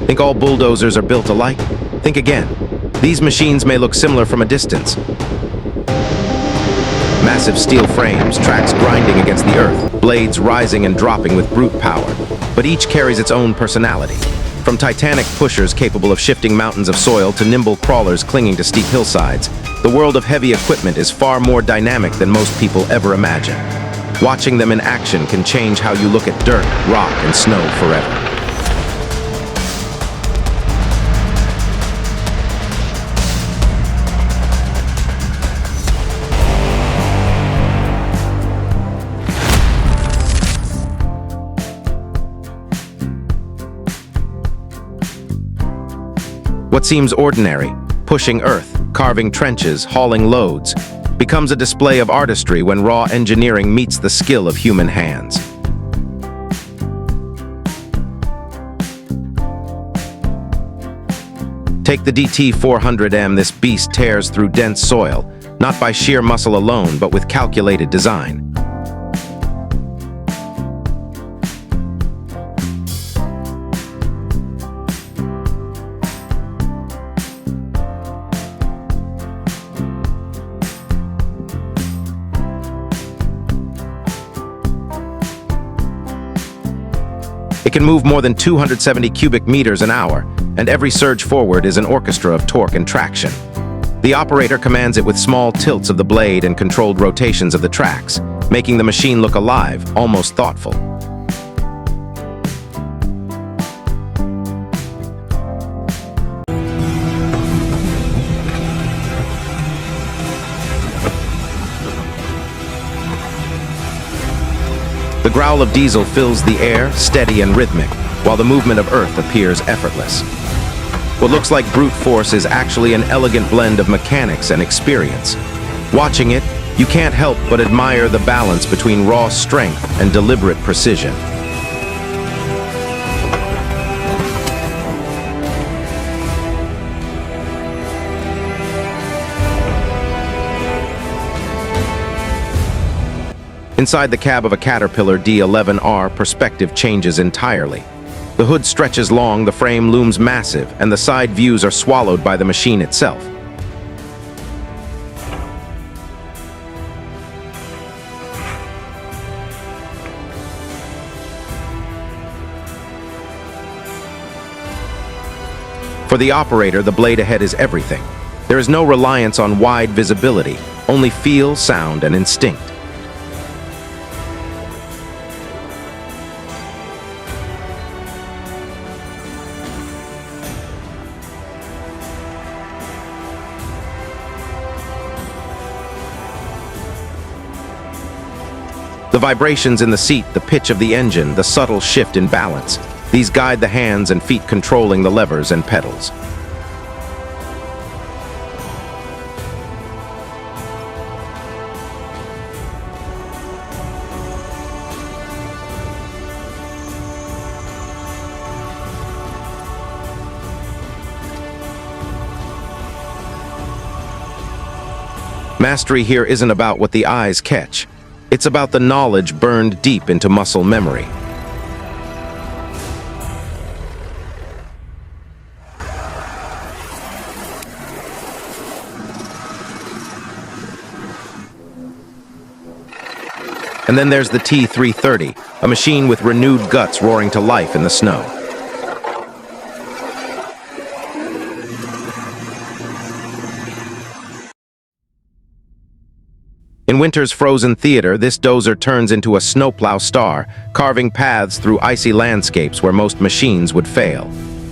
Think all bulldozers are built alike? Think again. These machines may look similar from a distance. Massive steel frames, tracks grinding against the earth, blades rising and dropping with brute power. But each carries its own personality. From titanic pushers capable of shifting mountains of soil to nimble crawlers clinging to steep hillsides, the world of heavy equipment is far more dynamic than most people ever imagine. Watching them in action can change how you look at dirt, rock, and snow forever. What seems ordinary, pushing earth, carving trenches, hauling loads, becomes a display of artistry when raw engineering meets the skill of human hands. Take the DT400M, this beast tears through dense soil, not by sheer muscle alone, but with calculated design. It can move more than 270 cubic meters an hour, and every surge forward is an orchestra of torque and traction. The operator commands it with small tilts of the blade and controlled rotations of the tracks, making the machine look alive, almost thoughtful. The growl of diesel fills the air, steady and rhythmic, while the movement of earth appears effortless. What looks like brute force is actually an elegant blend of mechanics and experience. Watching it, you can't help but admire the balance between raw strength and deliberate precision. Inside the cab of a Caterpillar D11R, perspective changes entirely. The hood stretches long, the frame looms massive, and the side views are swallowed by the machine itself. For the operator, the blade ahead is everything. There is no reliance on wide visibility, only feel, sound, and instinct. The vibrations in the seat, the pitch of the engine, the subtle shift in balance, these guide the hands and feet controlling the levers and pedals. Mastery here isn't about what the eyes catch. It's about the knowledge burned deep into muscle memory. And then there's the T330, a machine with renewed guts roaring to life in the snow. In winter's frozen theater, this dozer turns into a snowplow star, carving paths through icy landscapes where most machines would fail.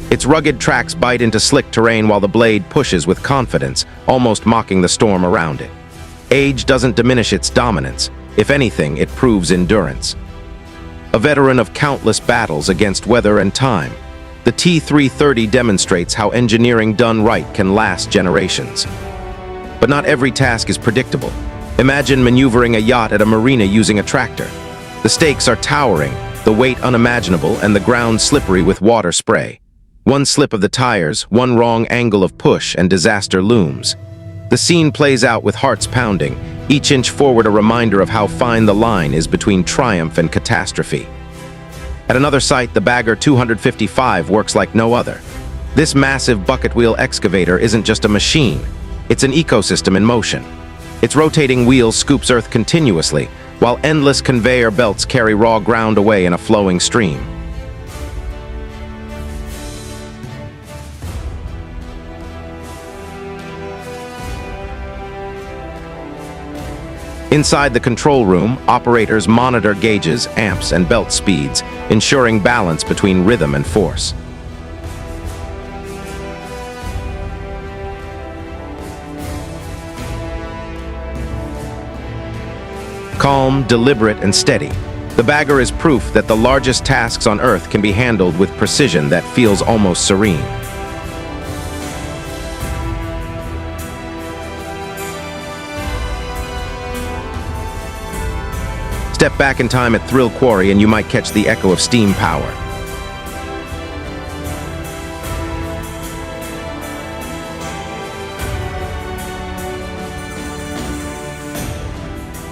Its rugged tracks bite into slick terrain while the blade pushes with confidence, almost mocking the storm around it. Age doesn't diminish its dominance. If anything, it proves endurance. A veteran of countless battles against weather and time, the T330 demonstrates how engineering done right can last generations. But not every task is predictable. Imagine maneuvering a yacht at a marina using a tractor. The stakes are towering, the weight unimaginable, and the ground slippery with water spray. One slip of the tires, one wrong angle of push, and disaster looms. The scene plays out with hearts pounding, each inch forward a reminder of how fine the line is between triumph and catastrophe. At another site, the Bagger 255 works like no other. This massive bucket wheel excavator isn't just a machine, it's an ecosystem in motion. Its rotating wheel scoops earth continuously, while endless conveyor belts carry raw ground away in a flowing stream. Inside the control room, operators monitor gauges, amps, and belt speeds, ensuring balance between rhythm and force. Calm, deliberate, and steady, the Bagger is proof that the largest tasks on Earth can be handled with precision that feels almost serene. Step back in time at Thrill Quarry and you might catch the echo of steam power.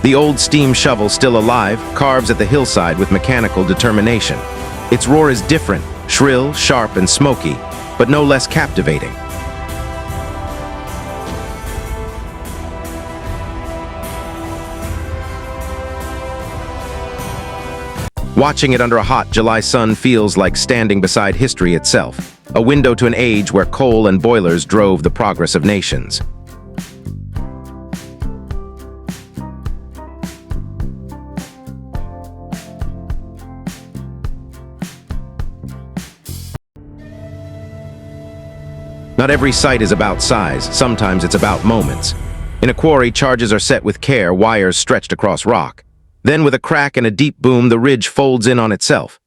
The old steam shovel, still alive, carves at the hillside with mechanical determination. Its roar is different, shrill, sharp, and smoky, but no less captivating. Watching it under a hot July sun feels like standing beside history itself, a window to an age where coal and boilers drove the progress of nations. Not every site is about size, sometimes it's about moments. In a quarry, charges are set with care, wires stretched across rock. Then with a crack and a deep boom, the ridge folds in on itself.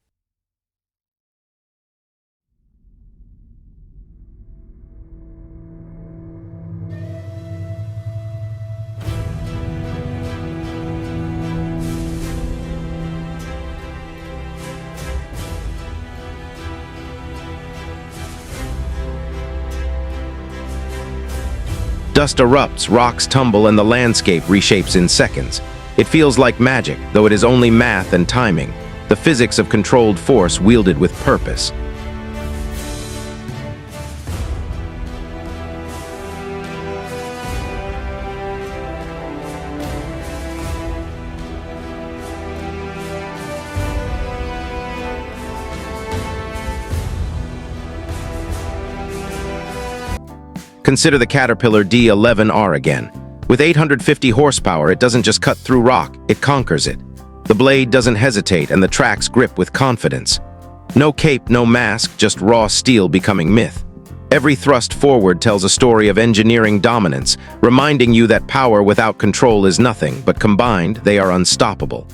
Dust erupts, rocks tumble, and the landscape reshapes in seconds. It feels like magic, though it is only math and timing, the physics of controlled force wielded with purpose. Consider the Caterpillar D11R again. With 850 horsepower, it doesn't just cut through rock, it conquers it. The blade doesn't hesitate and the tracks grip with confidence. No cape, no mask, just raw steel becoming myth. Every thrust forward tells a story of engineering dominance, reminding you that power without control is nothing, but combined, they are unstoppable.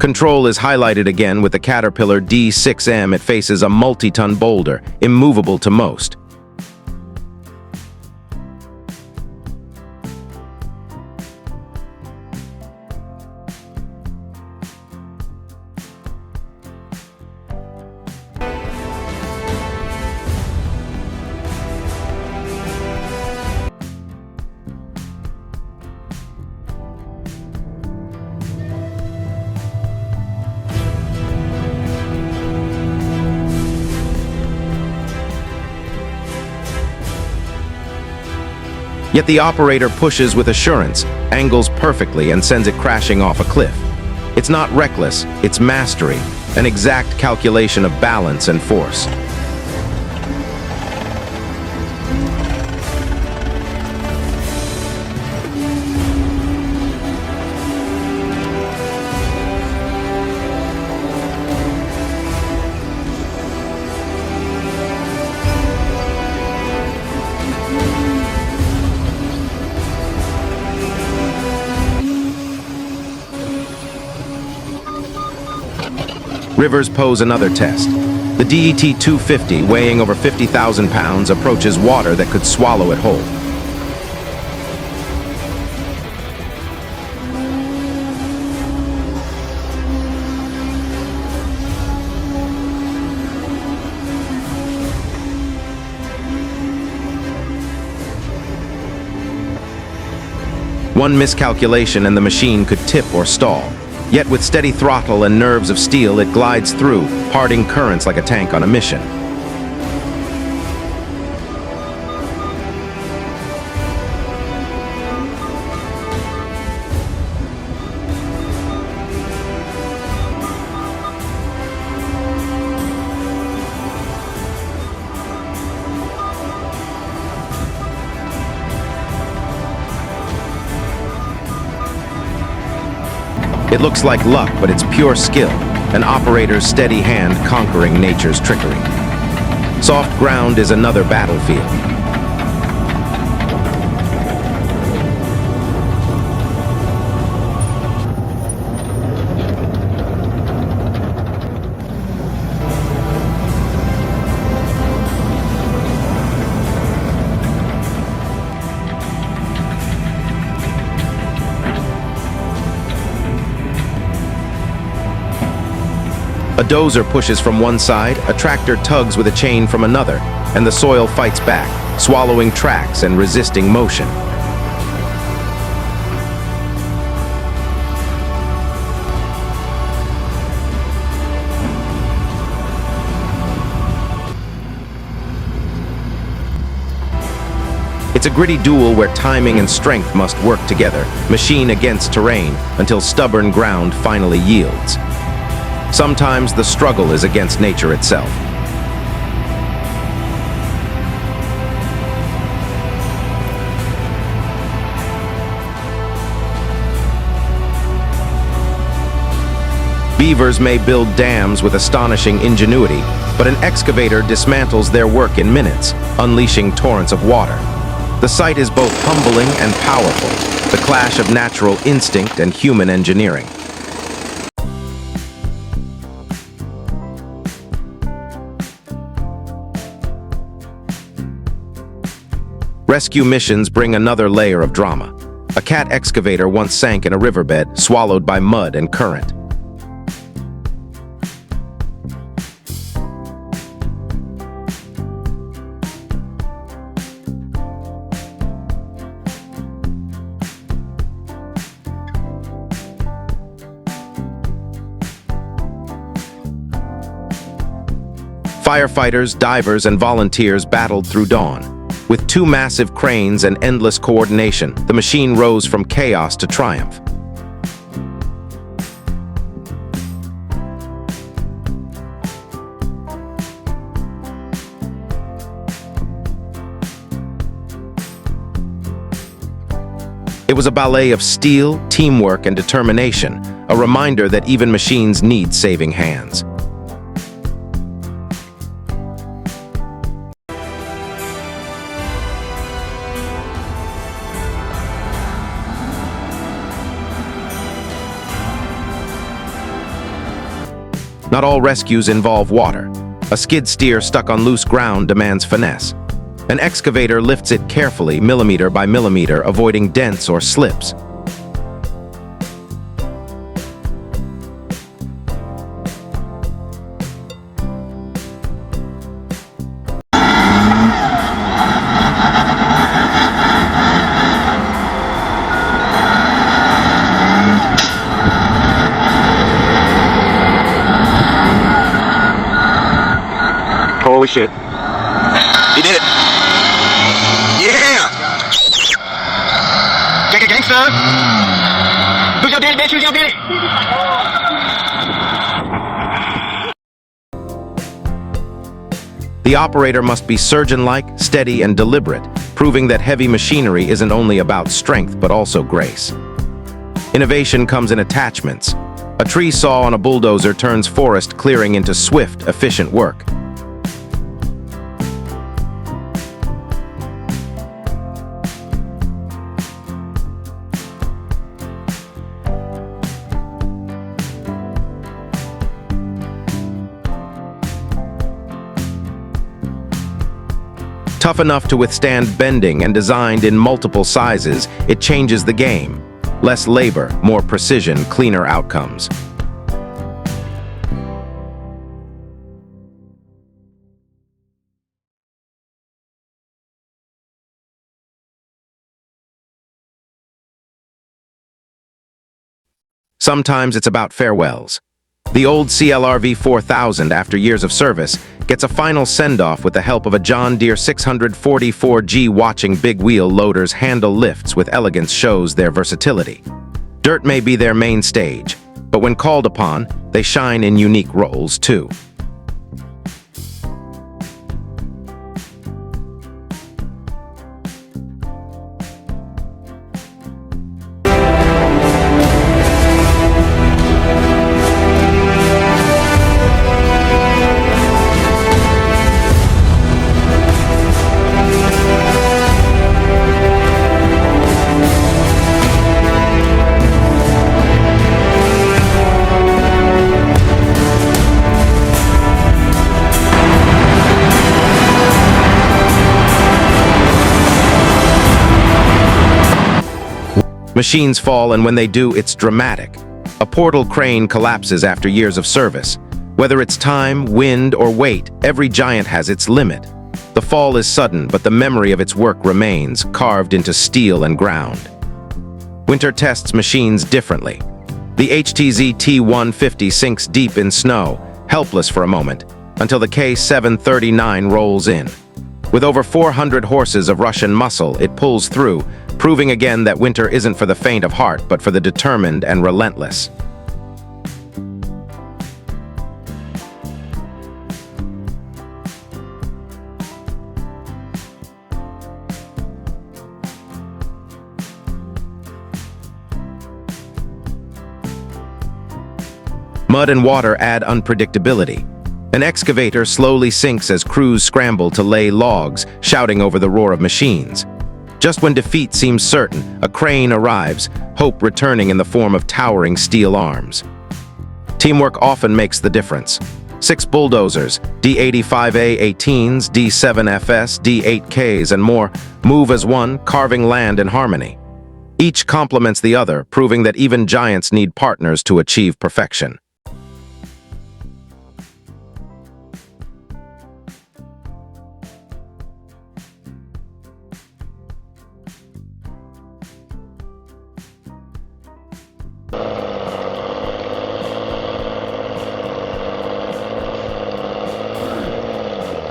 Control is highlighted again with the Caterpillar D6M. It faces a multi-ton boulder, immovable to most. Yet the operator pushes with assurance, angles perfectly, and sends it crashing off a cliff. It's not reckless, it's mastery, an exact calculation of balance and force. Rivers pose another test. The DET-250, weighing over 50,000 pounds, approaches water that could swallow it whole. One miscalculation and the machine could tip or stall. Yet with steady throttle and nerves of steel, it glides through, parting currents like a tank on a mission. It looks like luck, but it's pure skill, an operator's steady hand conquering nature's trickery. Soft ground is another battlefield. A dozer pushes from one side, a tractor tugs with a chain from another, and the soil fights back, swallowing tracks and resisting motion. It's a gritty duel where timing and strength must work together, machine against terrain, until stubborn ground finally yields. Sometimes the struggle is against nature itself. Beavers may build dams with astonishing ingenuity, but an excavator dismantles their work in minutes, unleashing torrents of water. The sight is both humbling and powerful, the clash of natural instinct and human engineering. Rescue missions bring another layer of drama. A cat excavator once sank in a riverbed, swallowed by mud and current. Firefighters, divers, and volunteers battled through dawn. With two massive cranes and endless coordination, the machine rose from chaos to triumph. It was a ballet of steel, teamwork, and determination, a reminder that even machines need saving hands. Not all rescues involve water. A skid steer stuck on loose ground demands finesse. An excavator lifts it carefully, millimeter by millimeter, avoiding dents or slips. Holy shit. He did it. Yeah! Gangster! Who's your daddy, bitch? Who's your daddy? The operator must be surgeon-like, steady, and deliberate, proving that heavy machinery isn't only about strength but also grace. Innovation comes in attachments. A tree saw on a bulldozer turns forest clearing into swift, efficient work. Tough enough to withstand bending and designed in multiple sizes, it changes the game. Less labor, more precision, cleaner outcomes. Sometimes it's about farewells. The old CLRV 4000, after years of service, gets a final send-off with the help of a John Deere 644G. Watching big wheel loaders handle lifts with elegance shows their versatility. Dirt may be their main stage, but when called upon, they shine in unique roles too. Machines fall, and when they do, it's dramatic. A portal crane collapses after years of service. Whether it's time, wind, or weight, every giant has its limit. The fall is sudden, but the memory of its work remains, carved into steel and ground. Winter tests machines differently. The HTZ T150 sinks deep in snow, helpless for a moment, until the K739 rolls in. With over 400 horses of Russian muscle, it pulls through, proving again that winter isn't for the faint of heart, but for the determined and relentless. Mud and water add unpredictability. An excavator slowly sinks as crews scramble to lay logs, shouting over the roar of machines. Just when defeat seems certain, a crane arrives, hope returning in the form of towering steel arms. Teamwork often makes the difference. 6 bulldozers, D85A18s, D7FS, D8Ks, and more move as one, carving land in harmony. Each complements the other, proving that even giants need partners to achieve perfection.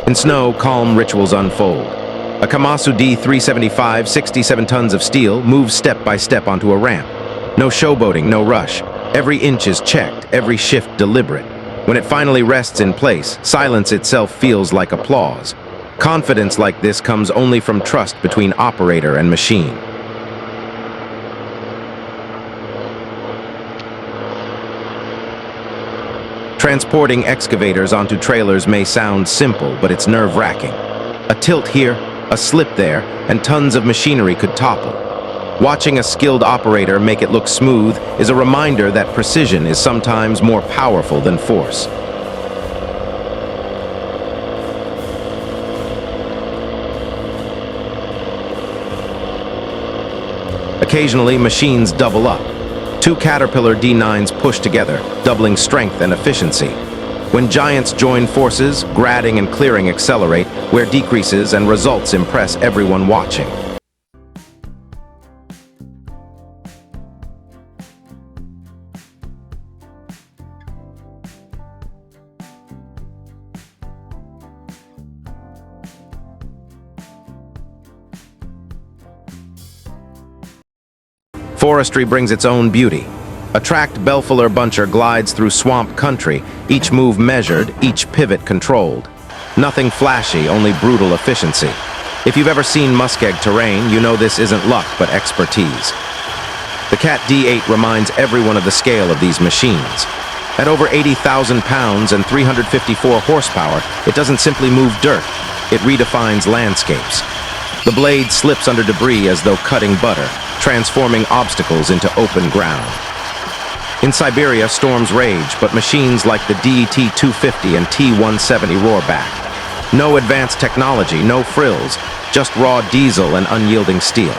In snow, calm rituals unfold. A Komatsu D375, 67 tons of steel, moves step by step onto a ramp. No showboating, no rush. Every inch is checked, every shift deliberate. When it finally rests in place, silence itself feels like applause. Confidence like this comes only from trust between operator and machine. Transporting excavators onto trailers may sound simple, but it's nerve-wracking. A tilt here, a slip there, and tons of machinery could topple. Watching a skilled operator make it look smooth is a reminder that precision is sometimes more powerful than force. Occasionally, machines double up. 2 Caterpillar D9s push together, doubling strength and efficiency. When giants join forces, grading and clearing accelerate, where decreases and results impress everyone watching. Forestry brings its own beauty. A tracked Belfilar buncher glides through swamp country, each move measured, each pivot controlled. Nothing flashy, only brutal efficiency. If you've ever seen muskeg terrain, you know this isn't luck, but expertise. The Cat D8 reminds everyone of the scale of these machines. At over 80,000 pounds and 354 horsepower, it doesn't simply move dirt, it redefines landscapes. The blade slips under debris as though cutting butter, transforming obstacles into open ground. In Siberia, storms rage, but machines like the DET-250 and T-170 roar back. No advanced technology, no frills, just raw diesel and unyielding steel.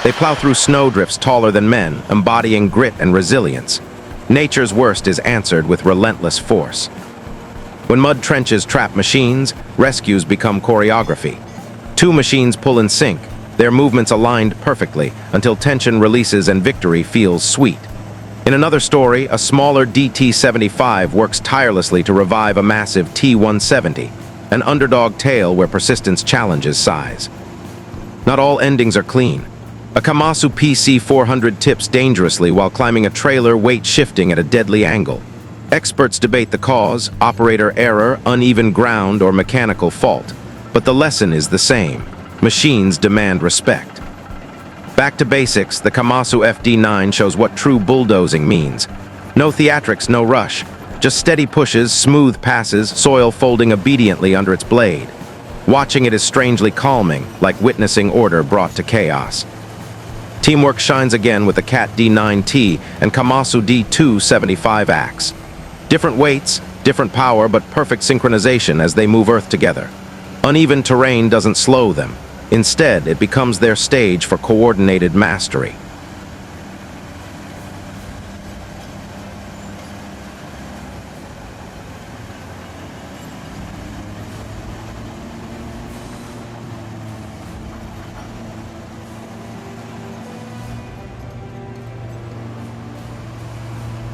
They plow through snowdrifts taller than men, embodying grit and resilience. Nature's worst is answered with relentless force. When mud trenches trap machines, rescues become choreography. Two machines pull in sync, their movements aligned perfectly until tension releases and victory feels sweet. In another story, a smaller DT-75 works tirelessly to revive a massive T-170, an underdog tale where persistence challenges size. Not all endings are clean. A Komatsu PC-400 tips dangerously while climbing a trailer, weight shifting at a deadly angle. Experts debate the cause, operator error, uneven ground, or mechanical fault. But the lesson is the same. Machines demand respect. Back to basics, the Komatsu FD9 shows what true bulldozing means. No theatrics, no rush. Just steady pushes, smooth passes, soil folding obediently under its blade. Watching it is strangely calming, like witnessing order brought to chaos. Teamwork shines again with the Cat D9T and Komatsu D275 axe. Different weights, different power, but perfect synchronization as they move Earth together. Uneven terrain doesn't slow them. Instead, it becomes their stage for coordinated mastery.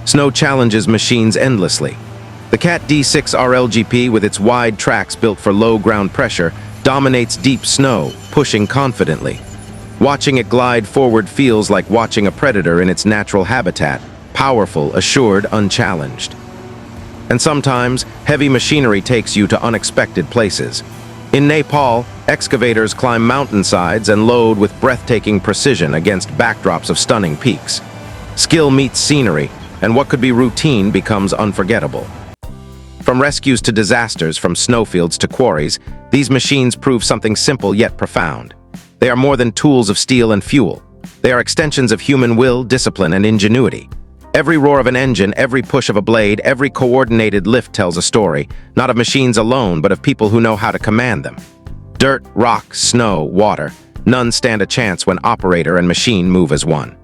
Snow challenges machines endlessly. The Cat D6 RLGP, with its wide tracks built for low ground pressure, dominates deep snow, pushing confidently. Watching it glide forward feels like watching a predator in its natural habitat, powerful, assured, unchallenged. And sometimes, heavy machinery takes you to unexpected places. In Nepal, excavators climb mountainsides and load with breathtaking precision against backdrops of stunning peaks. Skill meets scenery, and what could be routine becomes unforgettable. From rescues to disasters, from snowfields to quarries, these machines prove something simple yet profound. They are more than tools of steel and fuel. They are extensions of human will, discipline, and ingenuity. Every roar of an engine, every push of a blade, every coordinated lift tells a story, not of machines alone, but of people who know how to command them. Dirt, rock, snow, water, none stand a chance when operator and machine move as one.